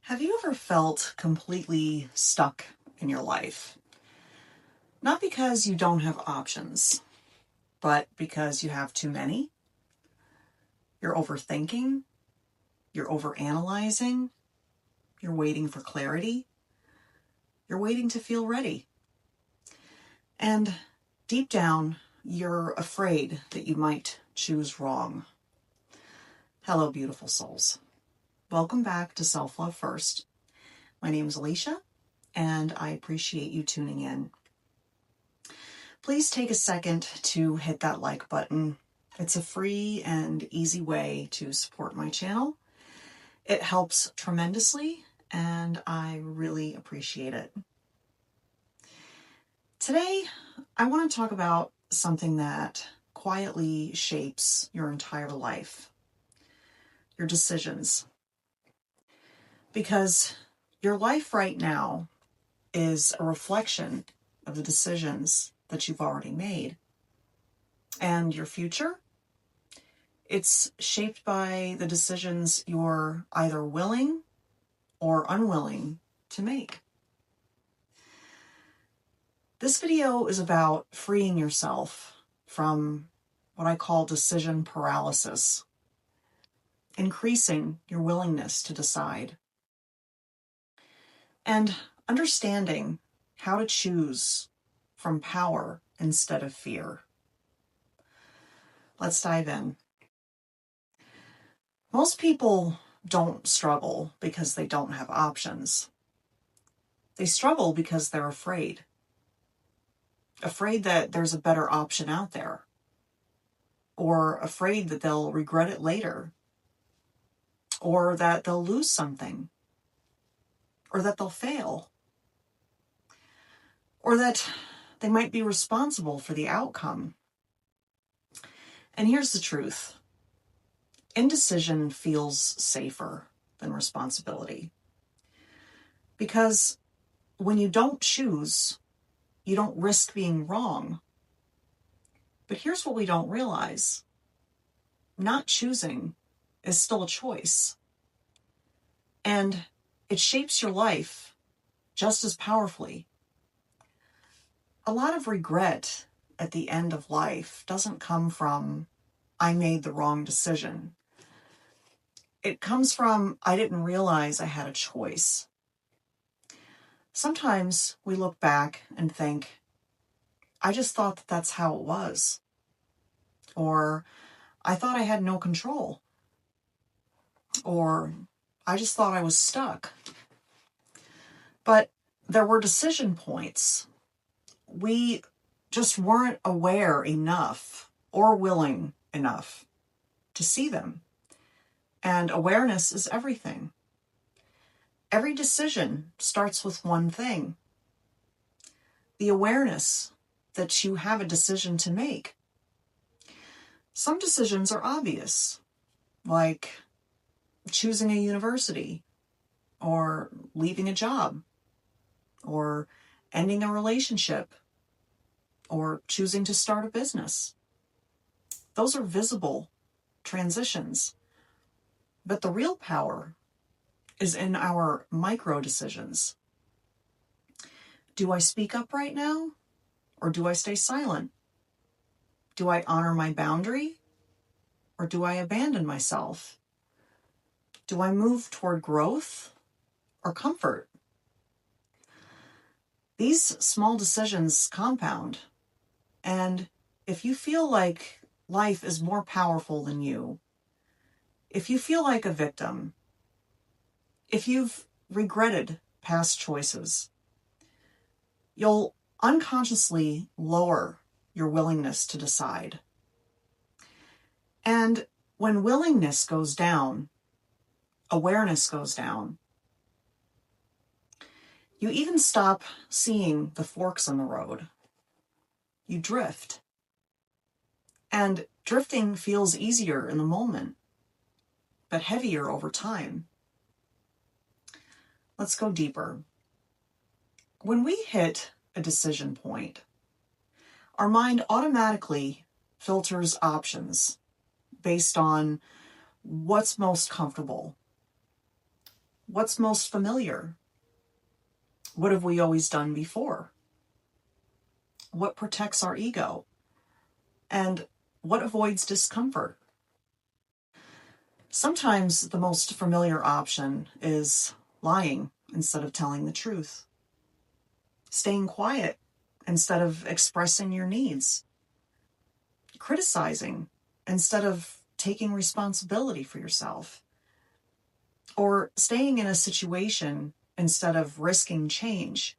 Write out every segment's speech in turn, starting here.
Have you ever felt completely stuck in your life? Not because you don't have options, but because you have too many? You're overthinking, you're overanalyzing, you're waiting for clarity, you're waiting to feel ready. And deep down, you're afraid that you might choose wrong. Hello, beautiful souls. Welcome back to Self-Love First. My name is Alicia, and I appreciate you tuning in. Please take a second to hit that like button. It's a free and easy way to support my channel. It helps tremendously, and I really appreciate it. Today, I want to talk about something that quietly shapes your entire life, your decisions. Because your life right now is a reflection of the decisions that you've already made. And your future, it's shaped by the decisions you're either willing or unwilling to make. This video is about freeing yourself from what I call decision paralysis, increasing your willingness to decide, and understanding how to choose from power instead of fear. Let's dive in. Most people don't struggle because they don't have options. They struggle because they're afraid. Afraid that there's a better option out there. Or afraid that they'll regret it later. Or that they'll lose something. Or that they'll fail. Or that they might be responsible for the outcome. And here's the truth. Indecision feels safer than responsibility. Because when you don't choose, you don't risk being wrong. But here's what we don't realize. Not choosing is still a choice. And it shapes your life just as powerfully. A lot of regret at the end of life doesn't come from, I made the wrong decision. It comes from, I didn't realize I had a choice. Sometimes we look back and think, I just thought that that's how it was. Or, I thought I had no control. Or, I just thought I was stuck. But there were decision points. We just weren't aware enough or willing enough to see them. And awareness is everything. Every decision starts with one thing. The awareness that you have a decision to make. Some decisions are obvious, like choosing a university, or leaving a job, or ending a relationship, or choosing to start a business. Those are visible transitions. But the real power is in our micro decisions. Do I speak up right now? Or do I stay silent? Do I honor my boundary? Or do I abandon myself? Do I move toward growth or comfort? These small decisions compound. And if you feel like life is more powerful than you, if you feel like a victim, if you've regretted past choices, you'll unconsciously lower your willingness to decide. And when willingness goes down, awareness goes down. You even stop seeing the forks in the road. You drift. And drifting feels easier in the moment, but heavier over time. Let's go deeper. When we hit a decision point, our mind automatically filters options based on what's most comfortable, What's most familiar? What have we always done before? What protects our ego? And what avoids discomfort? Sometimes the most familiar option is lying instead of telling the truth, staying quiet instead of expressing your needs, criticizing instead of taking responsibility for yourself, or staying in a situation instead of risking change.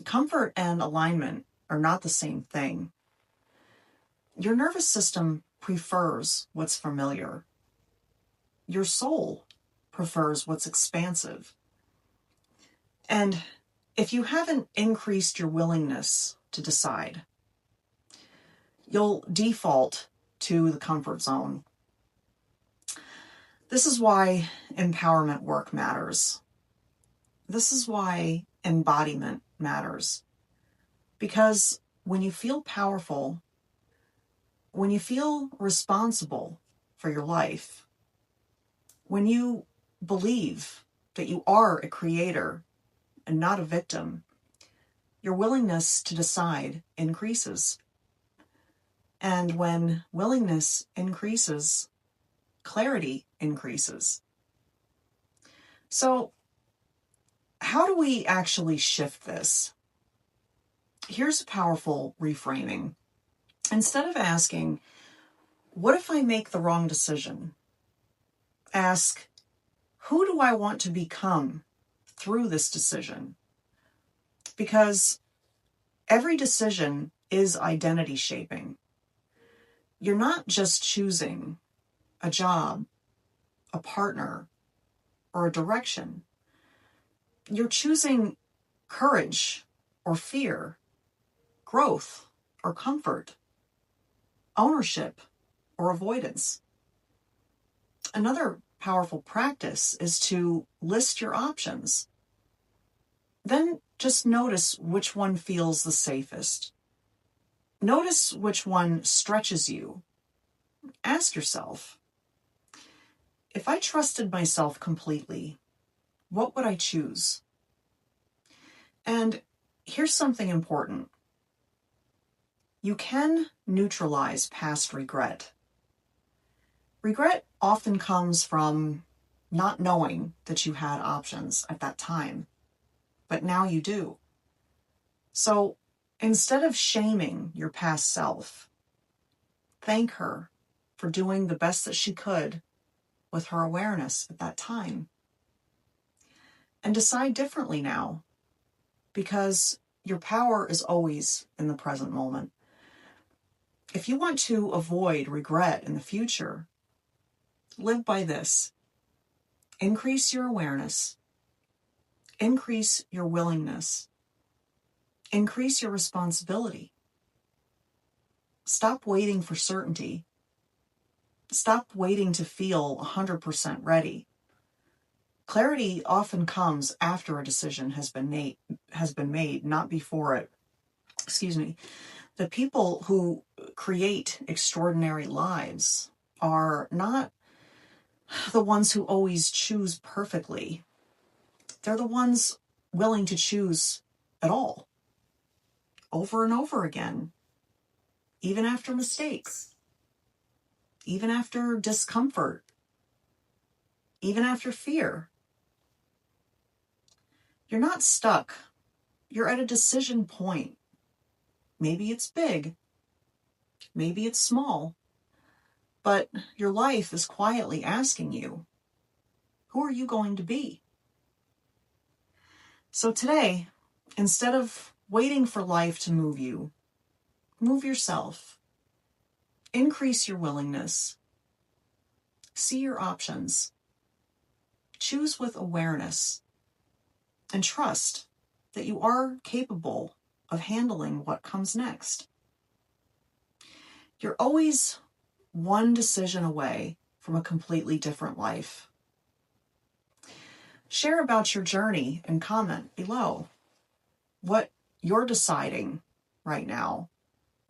Comfort and alignment are not the same thing. Your nervous system prefers what's familiar. Your soul prefers what's expansive. And if you haven't increased your willingness to decide, you'll default to the comfort zone. This is why empowerment work matters. This is why embodiment matters. Because when you feel powerful, when you feel responsible for your life, when you believe that you are a creator and not a victim, your willingness to decide increases. And when willingness increases, clarity increases. So, how do we actually shift this? Here's a powerful reframing. Instead of asking, what if I make the wrong decision? Ask, who do I want to become through this decision? Because every decision is identity shaping. You're not just choosing a job, a partner, or a direction. You're choosing courage or fear, growth or comfort, ownership or avoidance. Another powerful practice is to list your options. Then just notice which one feels the safest. Notice which one stretches you. Ask yourself, if I trusted myself completely, what would I choose? And here's something important. You can neutralize past regret. Regret often comes from not knowing that you had options at that time, but now you do. So instead of shaming your past self, thank her for doing the best that she could with her awareness at that time. And decide differently now, because your power is always in the present moment. If you want to avoid regret in the future, live by this. Increase your awareness. Increase your willingness. Increase your responsibility. Stop waiting for certainty. Stop waiting to feel 100% ready. Clarity often comes after a decision has been made, not before it. The people who create extraordinary lives are not the ones who always choose perfectly. They're the ones willing to choose at all, over and over again, even after mistakes, even after discomfort, even after fear. You're not stuck. You're at a decision point. Maybe it's big, maybe it's small, but your life is quietly asking you, who are you going to be? So today, instead of waiting for life to move you, move yourself. Increase your willingness. See your options. Choose with awareness. And trust that you are capable of handling what comes next. You're always one decision away from a completely different life. Share about your journey and comment below what you're deciding right now.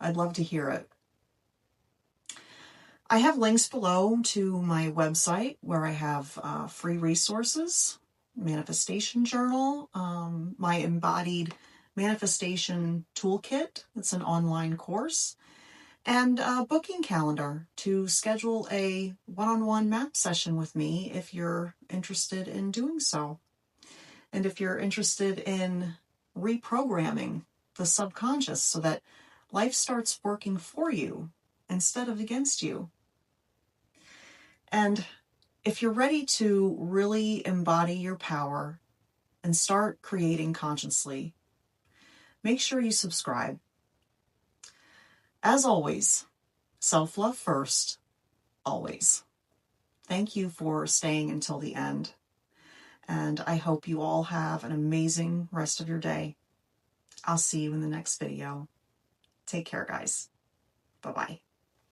I'd love to hear it. I have links below to my website where I have free resources, manifestation journal, my embodied manifestation toolkit. It's an online course, and a booking calendar to schedule a one-on-one map session with me if you're interested in doing so. And if you're interested in reprogramming the subconscious so that life starts working for you instead of against you. And if you're ready to really embody your power and start creating consciously, make sure you subscribe. As always, self-love first, always. Thank you for staying until the end. And I hope you all have an amazing rest of your day. I'll see you in the next video. Take care, guys. Bye-bye.